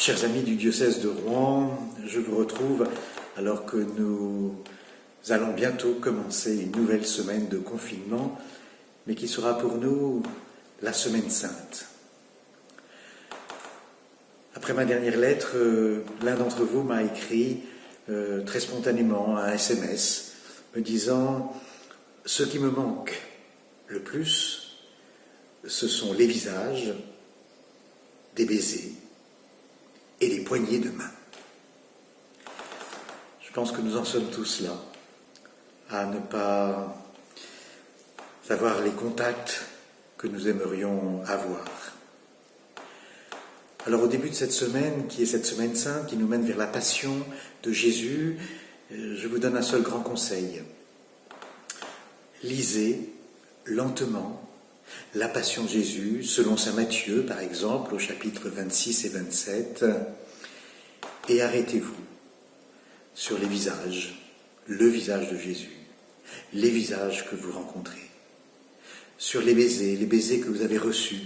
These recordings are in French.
Chers amis du diocèse de Rouen, je vous retrouve alors que nous allons bientôt commencer une nouvelle semaine de confinement, mais qui sera pour nous la semaine sainte. Après ma dernière lettre, l'un d'entre vous m'a écrit très spontanément un SMS me disant « Ce qui me manque le plus, ce sont les visages, des baisers et les poignées de main. » Je pense que nous en sommes tous là, à ne pas avoir les contacts que nous aimerions avoir. Alors au début de cette semaine, qui est cette semaine sainte, qui nous mène vers la passion de Jésus, je vous donne un seul grand conseil. Lisez lentement la passion de Jésus, selon saint Matthieu par exemple, au chapitre 26 et 27, et arrêtez-vous sur les visages, le visage de Jésus, les visages que vous rencontrez, sur les baisers que vous avez reçus,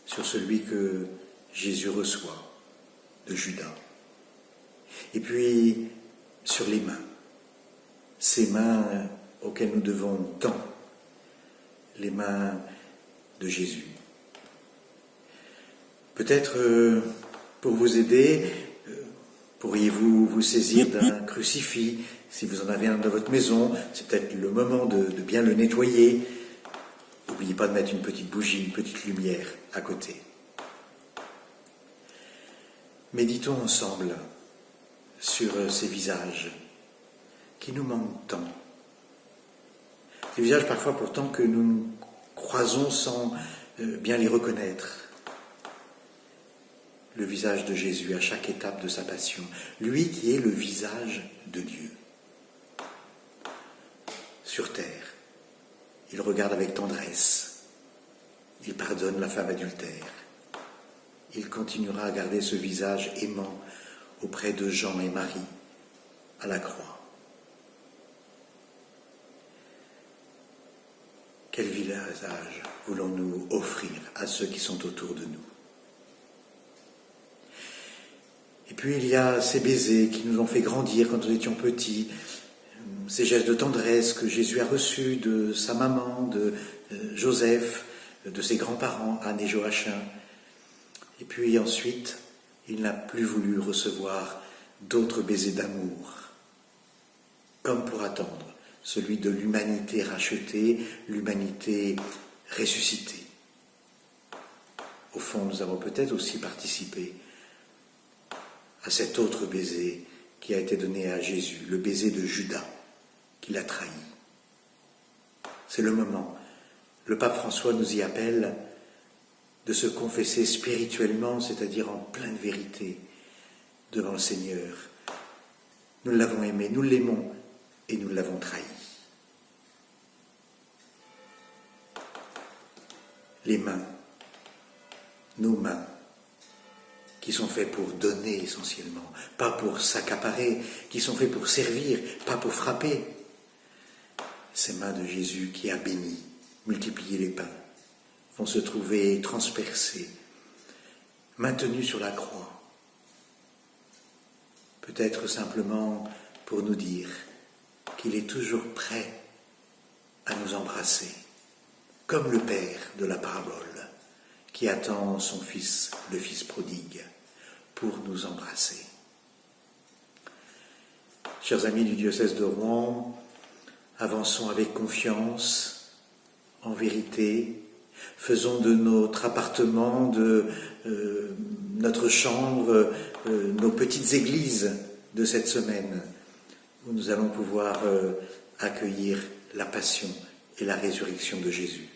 sur celui que Jésus reçoit de Judas, et puis sur les mains, ces mains auxquelles nous devons tant, les mains de Jésus. Peut-être pour vous aider, pourriez-vous vous saisir d'un crucifix, si vous en avez un dans votre maison, c'est peut-être le moment de bien le nettoyer. N'oubliez pas de mettre une petite bougie, une petite lumière à côté. Méditons ensemble sur ces visages qui nous manquent tant. Ces visages parfois pourtant que nous croisons sans bien les reconnaître. Le visage de Jésus à chaque étape de sa passion, lui qui est le visage de Dieu. Sur terre, il regarde avec tendresse, il pardonne la femme adultère. Il continuera à garder ce visage aimant auprès de Jean et Marie à la croix. Quel visage voulons-nous offrir à ceux qui sont autour de nous? Et puis il y a ces baisers qui nous ont fait grandir quand nous étions petits, ces gestes de tendresse que Jésus a reçus de sa maman, de Joseph, de ses grands-parents, Anne et Joachim. Et puis ensuite, il n'a plus voulu recevoir d'autres baisers d'amour, comme pour attendre celui de l'humanité rachetée, l'humanité ressuscitée. Au fond, nous avons peut-être aussi participé à cet autre baiser qui a été donné à Jésus, le baiser de Judas, qui l'a trahi. C'est le moment. Le pape François nous y appelle de se confesser spirituellement, c'est-à-dire en pleine vérité, devant le Seigneur. Nous l'avons aimé, nous l'aimons et nous l'avons trahi. Les mains, nos mains, qui sont faits pour donner essentiellement, pas pour s'accaparer, qui sont faits pour servir, pas pour frapper. Ces mains de Jésus qui a béni, multiplié les pains, vont se trouver transpercés, maintenus sur la croix. Peut-être simplement pour nous dire qu'il est toujours prêt à nous embrasser, comme le Père de la parabole qui attend son Fils, le Fils prodigue, pour nous embrasser. Chers amis du diocèse de Rouen, avançons avec confiance, en vérité, faisons de notre appartement, de notre chambre, nos petites églises de cette semaine, où nous allons pouvoir accueillir la passion et la résurrection de Jésus.